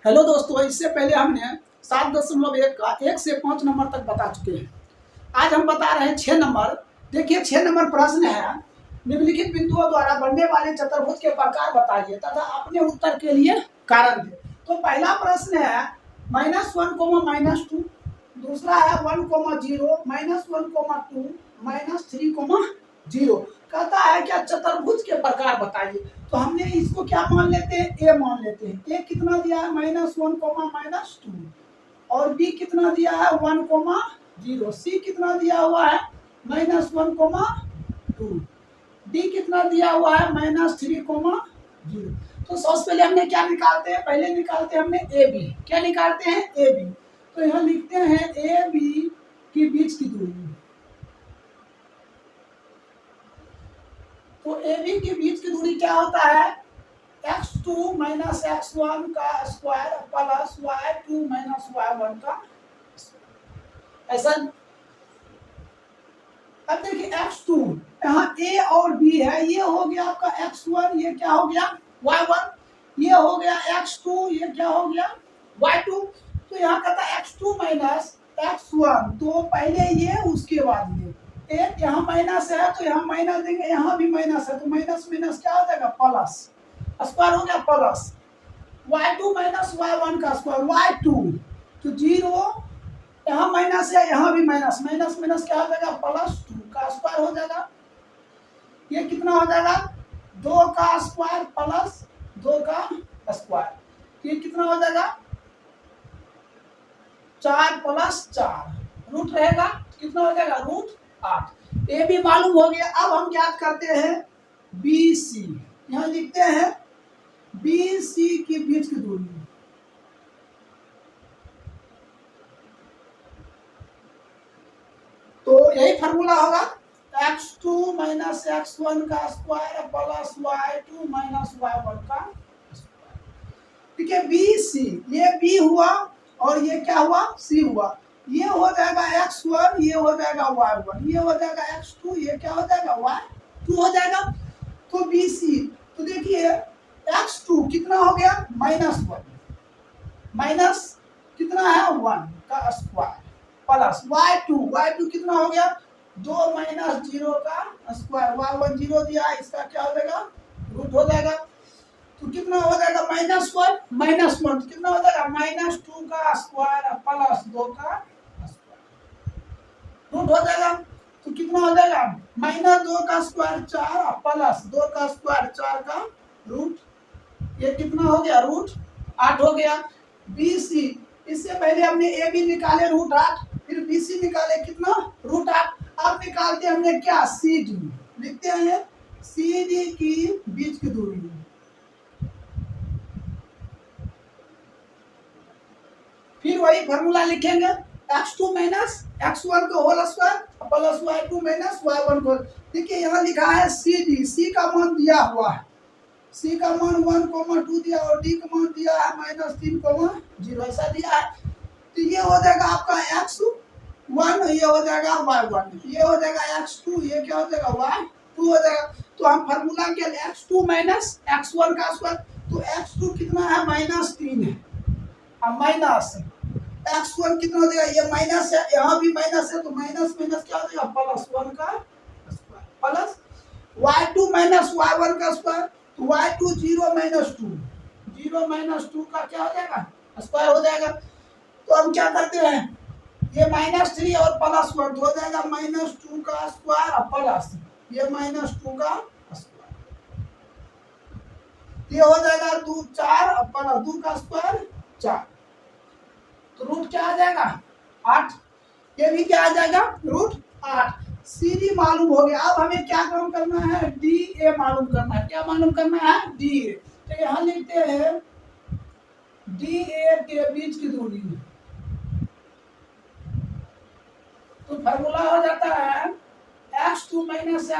Hello दोस्तों, इससे पहले हमने 7.1 का 1 से 5 नंबर तक बता चुके हैं। आज हम बता रहे हैं 6 नंबर। देखिए 6 नंबर प्रश्न है, निम्नलिखित बिंदुओं द्वारा बनने वाले चतुर्भुज के प्रकार बताइए तथा अपने उत्तर के लिए कारण दें। तो पहला प्रश्न है -1, -2, दूसरा है 1, 0, -1, 2, -3, 0। कहता है क्या चतुर्भुज के प्रकार बताइए। तो हमने इसको क्या मान लेते हैं, ए मान लेते हैं। ए कितना दिया है -1, -2, और बी कितना दिया है 1, 0। सी कितना दिया हुआ है -1, 2। डी कितना दिया हुआ है -3, 0। तो सबसे पहले हमने क्या निकालते हैं, पहले निकालते हैं हमने ए बी। क्या निकालते हैं, ए बी। तो यहाँ लिखते हैं ए बी के बीच की दूरी। तो ए बी के बीच की दूरी क्या होता है, x2 - x1 का स्क्वायर प्लस y2 - y1 का। ऐसा अब देखिए x2 यहाँ a और b है, ये हो गया आपका x1, ये क्या हो गया y1, ये हो गया x2, ये क्या हो गया y2। तो यहाँ कहता है x2 - x1, तो पहले ये उसके बाद ये एक यहाँ माइनस है तो यहाँ माइनस देंगे, यहाँ भी माइनस है तो माइनस माइनस क्या हो जाएगा प्लस, स्क्वायर हो गया प्लस y2 - y1 का स्क्वायर y2, तो 0, यहाँ माइनस है यहाँ भी माइनस, माइनस माइनस क्या हो जाएगा +2 का स्क्वायर हो जाएगा। ये कितना हो जाएगा 2 का स्क्वायर प्लस 2 का स्क्वायर, ये कितना हो जाएगा 4 + 4, रूट रहेगा कितना हो जाएगा √8। ए भी मालूम हो गया। अब हम ज्ञात करते हैं बी सी। यहाँ लिखते हैं बी सी के बीच की दूरी। तो यही फार्मूला होगा x2 - x1 का स्क्वायर प्लस y2 - y1 का स्क्वायर। ठीक है, बी सी, ये बी हुआ और ये क्या हुआ सी हुआ। ये हो जाएगा x1, ये हो जाएगा y1, ये हो जाएगा x2, ये क्या हो जाएगा y2 हो जाएगा। तो बी सी, तो देखिए x2 कितना हो गया -1 माइनस कितना है 1 का स्क्वायर प्लस y2 कितना हो गया 2 - 0 का स्क्वायर, y1 0 दिया है, इसका क्या हो जाएगा रूट हो जाएगा। तो कितना हो जाएगा -1 तो कितना हो जाएगा -2 का स्क्वायर प्लस 2 का स्क्वायर, रूट हो जाएगा। तो कितना हो जाएगा -2 का स्क्वायर 4 प्लस 2 का स्क्वायर 4 का रूट, ये कितना हो गया √8 हो गया। बी सी, इससे पहले हमने ए बी निकाले √8, फिर बी सी निकाले कितना √8। अब निकालते हमने क्या सी डी, लिखते हैं सी डी की बीच की दूरी। फिर वही फार्मूला लिखेंगे x2 - x1 का whole square plus y2 - y1 को। देखिए यहाँ लिखा है सी डी, सी का मान दिया हुआ है, सी का मान 1, 2 दिया और डी का मान दिया है -3, 0 ऐसा दिया है। तो ये हो जाएगा आपका x1, ये हो जाएगा y1, ये हो जाएगा x2, ये क्या हो जाएगा y2 हो जाएगा। तो हम फार्मूला के x2 - x1 का स्क्वायर, तो x2 कितना है -3 है, अब माइनस x1 कितना हो जाएगा, ये माइनस है यहाँ भी माइनस है, तो माइनस माइनस क्या हो जाएगा +1 का स्क्वायर प्लस y2 - y1 का स्क्वायर, तो y2 0 - 2 का क्या हो जाएगा स्क्वायर हो जाएगा। तो हम क्या करते हैं, ये -3 और +1 हो जाएगा -2 का स्क्वायर प्लस ये -2 का स्क्वायर, ये हो जाएगा 2 4 प्लस 2 का स्क्वायर 4, तो रूट क्या आ जाएगा 8, ये भी क्या आ जाएगा √8। सी डी मालूम हो गया। अब हमें क्या काम करना है, डी ए मालूम करना है। क्या मालूम करना है, डी ए। तो यहाँ लिखते हैं डी ए के बीच की दूरी। तो फार्मूला हो जाता है x2 -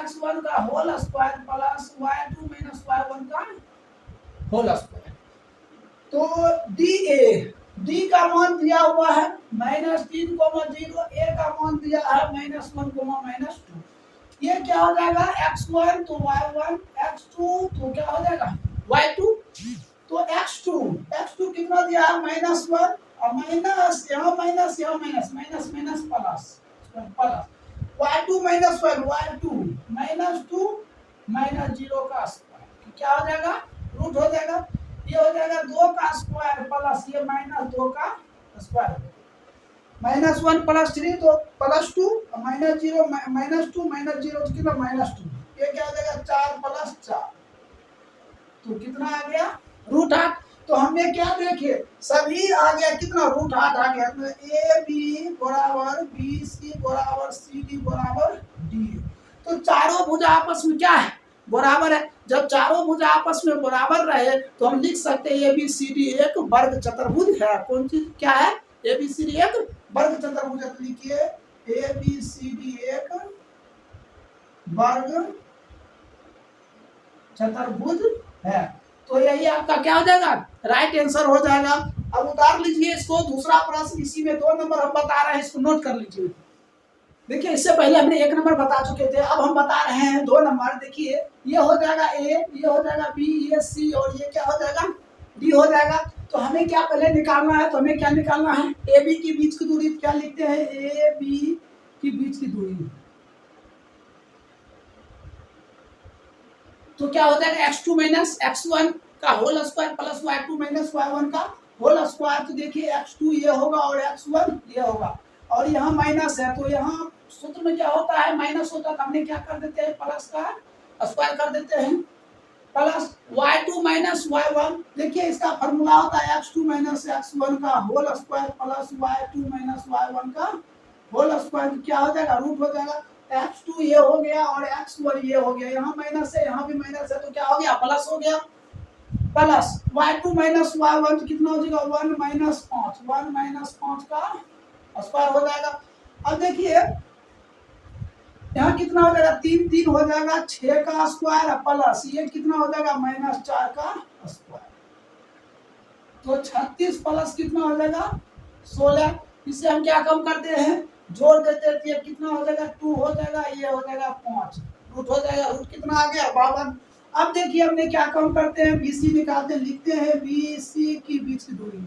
x1 का whole square plus y2 - y1 का होल स्क्वायर। तो डी का मान दिया हुआ है -3, 0, ए का मान दिया है -1, 2। ये क्या हो जाएगा x1 तो y1, x2 तो क्या हो जाएगा y2। तो x2 कितना दिया गया -1 और माइनस यहाँ minus minus minus plus plus y2 -1 y2 -2 -0 का स्क्वायर क्या हो जाएगा रूट हो जाएगा। ये हो जाएगा 2 का स्क्वायर प्लस ये -2 का स्क्वायर -1 + 3 तो +2 -0 -2 -0 तो कितना -2 ये क्या हो जाएगा 4 + 4 तो कितना आ गया √8। तो हमने क्या देखे सभी आ गया कितना √8 आ गया तो ए बी बराबर बी सी बराबर सी डी बराबर डी। तो चारों भुजा आपस में क्या है बराबर है। जब चारों भुजा आपस में बराबर रहे तो हम लिख सकते हैं ए बी सी डी एक वर्ग चतुर्भुज है। कौन चीज क्या है ए बी सी डी एक वर्ग चतुर्भुज। तो लिखिए ए बी सी डी एक वर्ग चतुर्भुज है। तो यही आपका क्या हो जाएगा राइट आंसर हो जाएगा। अब उतार लीजिए इसको दूसरा प्रश्न इसी में 2 नंबर हम बता रहे हैं इसको नोट कर लीजिए। देखिए इससे पहले हमने 1 नंबर बता चुके थे अब हम बता रहे हैं 2 नंबर। देखिए ये हो जाएगा ए ये हो जाएगा बी ये सी और ये क्या हो जाएगा डी हो जाएगा। तो हमें क्या पहले निकालना है तो हमें क्या निकालना है ए बी के बीच की दूरी क्या लिखते हैं ए बी के बीच की दूरी। तो क्या हो जाएगा x2 - x1 का whole square plus y2 - y1 का होल स्क्वायर। तो देखिए x2 ये होगा और x1 ये होगा और यहाँ माइनस है तो यहाँ सूत्र में क्या होता है माइनस होता है तो हमने क्या कर देते हैं प्लस का स्क्वायर कर देते हैं प्लस y2 - y1। देखिए इसका फॉर्मूला होता है x2 - x1 का whole square plus y2 - y1 का होल स्क्वायर। क्या हो जाएगा रूट हो जाएगा x2 ये हो गया और x1 ये हो गया। यहाँ माइनस है यहाँ भी माइनस है तो क्या हो गया प्लस हो गया प्लस y2 - y1 तो कितना हो जाएगा 1 - 5 1 - 5 का स्क्वायर हो जाएगा। अब देखिए यहाँ कितना हो जाएगा 3 3 हो जाएगा 6 का स्क्वायर प्लस ये कितना हो जाएगा -4 का स्क्वायर। तो 36 प्लस कितना हो जाएगा 16। इसे हम क्या कम करते हैं जोड़ देते हैं तो ये कितना हो जाएगा 2 हो जाएगा ये हो जाएगा 5 रूट हो जाएगा रूट कितना आ गया 52। अब देखिए हमने क्या कम करते हैं BC निकालते हैं लिखते हैं BC की बीच की दूरी।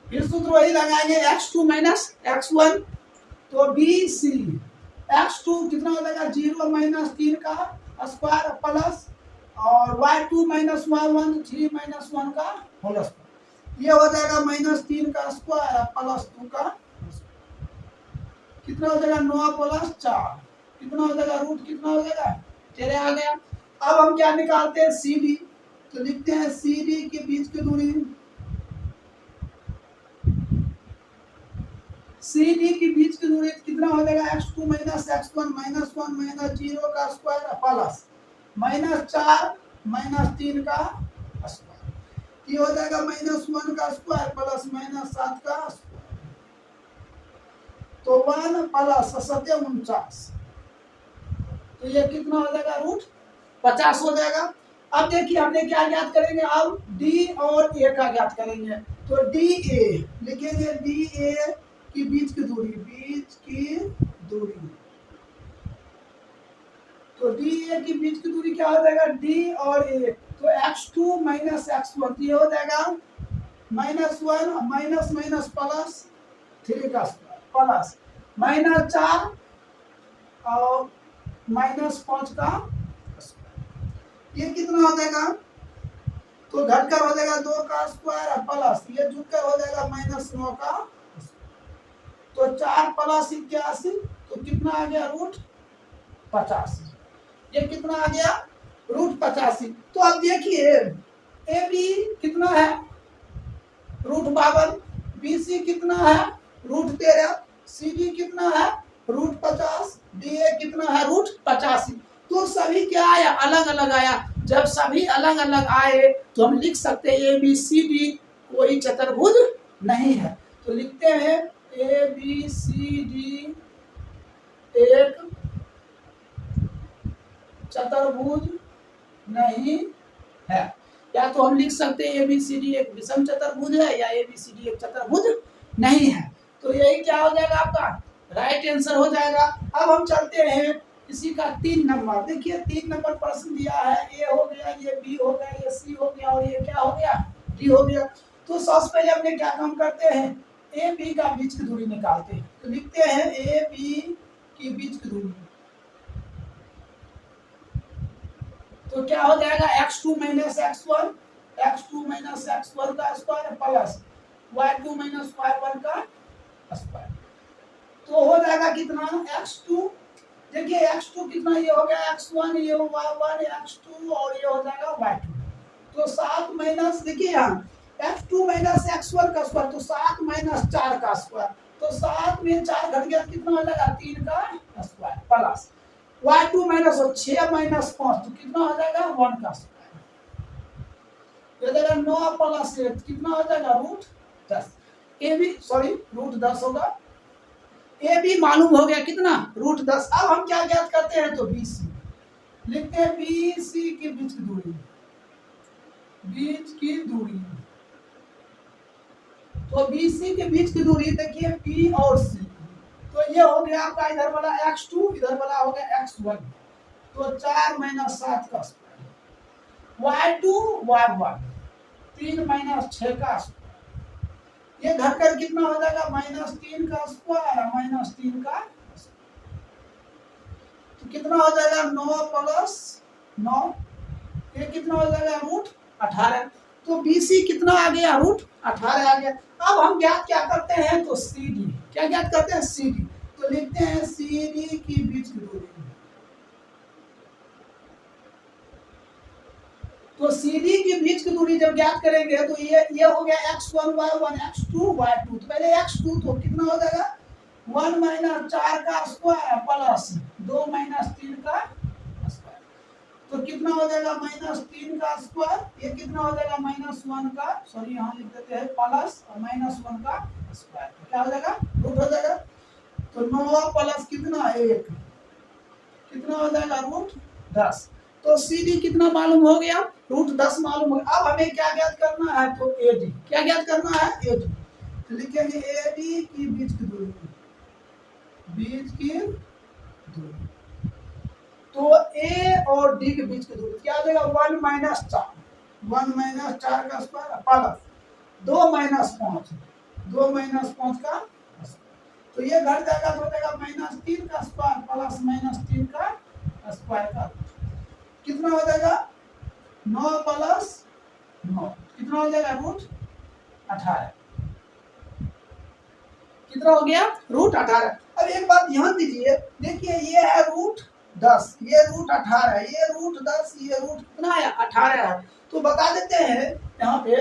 फिर सूत्र वही लगाएंगे x2 - x1 तो BC x2 कितना हो जाएगा 0 - 3 का स्क्वायर प्लस और y2 - y1 3 - 1 का होल स्क्वायर। ये हो जाएगा -3 का स्क्वायर प्लस 2 का कितना हो जाएगा 9 + 4 कितना हो जाएगा रूट कितना हो जाएगा 13 आ गया। अब हम क्या निकालते हैं CD तो लिखते हैं CD के बीच की दूरी CD की बीच की दूरी कितना हो जाएगा x2 - x1 -1 -0 का स्क्वायर प्लस -4 - 3 का स्क्वायर। ये हो जाएगा -1 का स्क्वायर प्लस -7 का स्क्वायर। तो 1 + 7 49 तो ये कितना हो जाएगा रूट 50 हो जाएगा। अब देखिए हमने क्या ज्ञात करेंगे अब D और A का ज्ञात करेंगे। तो DA लिखेंगे DA की बीच की दूरी तो DA की बीच की दूरी क्या हो जाएगा D और A तो x2 - x1 ये हो जाएगा -1 माइनस प्लस 3 का स्क्वायर प्लस -4 और -5 का स्क्वायर। ये कितना हो जाएगा तो घटकर हो जाएगा 2 का स्क्वायर प्लस ये जुड़कर हो जाएगा -9 का तो 4 + 81 तो कितना आ गया रूट 85। ये कितना आ गया रूट 85। तो अब देखिए ए बी कितना है रूट 52 BC कितना है रूट 13 CD कितना है रूट 50 DA कितना है रूट 85। तो सभी क्या आया अलग अलग आया। जब सभी अलग अलग आए तो हम लिख सकते हैं ABCD कोई चतुर्भुज नहीं है। तो लिखते हैं ABCD एक चतुर्भुज नहीं है। या तो हम लिख सकते हैं ABCD एक विषम चतुर्भुज है या ABCD एक चतुर्भुज नहीं है। तो यही क्या हो जाएगा आपका राइट आंसर हो जाएगा। अब हम चलते हैं इसी का 3 नंबर, देखिए 3 नंबर प्रश्न दिया है, ए हो गया, ये बी हो गया, ये सी हो गया और ये क्या हो गया, डी हो गया। तो सबसे पहले हमने क्या काम करते हैं, ए बी का बीच की दूरी निकालते हैं। तो लिखते हैं ए बी की बीच की दूरी, तो क्या हो जाएगा x2 minus x1, x2 minus x1 का square plus y2 minus y1 का स्क्वायर। तो हो जाएगा कितना x2, देखिए x2 कितना, ये हो गया x1, ये हो y1, x2 और ये हो जाएगा y2। तो 7 माइनस, देखिए यहाँ x2 माइनस x1 का स्क्वायर, तो 7 माइनस 4 का स्क्वायर, तो 7 में 4 घट गया, कितना हो जाएगा 3 का square plus y2 minus 6 minus 5, तो कितना हो जाएगा 1 का स्क्वायर। ये जाएगा 9 प्लस 8, कितना हो जाएगा √10। ए बी सॉरी √10 होगा, ए बी मालूम हो गया कितना √10। अब हम क्या ज्ञात करते हैं, तो बी सी लिखते हैं, बी सी की बीच की दूरी, बीच की दूरी, तो बी सी के बीच की दूरी देखिए बी और सी, तो ये हो गया आपका इधर वाला x2, इधर वाला हो गया x1, तो 4 माइनस 7 का स्क्वायर, y2 y1 3 माइनस 6 का स्क्वायर, ये घटकर कितना हो जाएगा -3 का स्क्वायर माइनस 3 का, तो कितना हो जाएगा 9 प्लस 9, ये कितना हो जाएगा √18। तो BC कितना आ गया √18 आ गया। अब हम ज्ञात क्या करते हैं, तो CD, क्या ज्ञात करते हैं CD, तो लिखते हैं CD की बीच की दूरी, तो CD की बीच की दूरी जब ज्ञात करेंगे तो ये हो गया x1 y1 x2 y2, तो पहले x2 तो कितना हो जाएगा 1 माइनस 4 का स्क्वायर प्लस 2 माइनस 3 का स्क्वायर, तो कितना हो जाएगा -3 का स्क्वायर, ये कितना हो जाएगा -1 का, सॉरी यहाँ लिख देते हैं प्लस और -1 का स्क्वायर, तो क्या हो जाएगा रूट हो जाएगा, तो 9 प्लस कितना 1, कितना हो जाएगा √10। तो CD कितना मालूम हो गया √10 मालूम हो गया। अब हमें क्या ज्ञात करना है, तो AD, क्या ज्ञात करना है AD, तो लिखेंगे AD की बीच की दूरी, बीच की दूरी, तो A और D के बीच की दूरी क्या हो जाएगा 1 माइनस 4 का स्क्वायर प्लस 2 माइनस 5, 2 माइनस 5 का, तो ये घट जाएगा तो हो जाएगा -3 का स्क्वायर प्लस -3 का स्क्वायर का, कितना हो जाएगा 9 प्लस 9, कितना हो जाएगा √18, कितना हो गया √18। अब एक बात ध्यान दीजिए, देखिए ये है √10, ये √18 है, ये √10, ये रूट कितना है 18 है, तो बता देते हैं यहाँ पे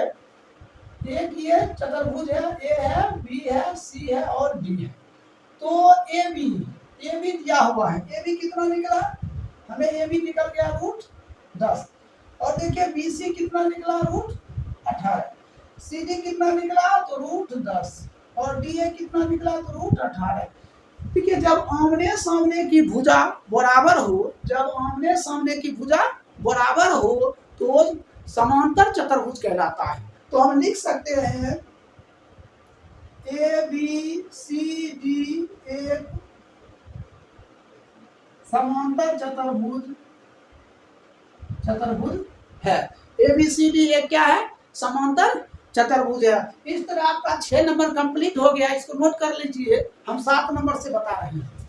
एक ये चतुर्भुज है, ए है बी है सी है और डी है, तो ए बी दिया हुआ है, ए बी कितना निकला, हमें ए बी निकल गया √10, और देखिए बी सी कितना निकला √18, सी डी कितना निकला तो √10 और डी ए कितना निकला तो √18। देखिए जब आमने सामने की भुजा बराबर हो, जब आमने सामने की भुजा बराबर हो तो समांतर चतुर्भुज कहलाता है। तो हम लिख सकते हैं ए बी सी डी एक समांतर चतुर्भुज है, ABCD एक क्या है समांतर चतुर्भुज है। इस तरह आपका 6 नंबर कंप्लीट हो गया, इसको नोट कर लीजिए, हम 7 नंबर से बता रहे हैं।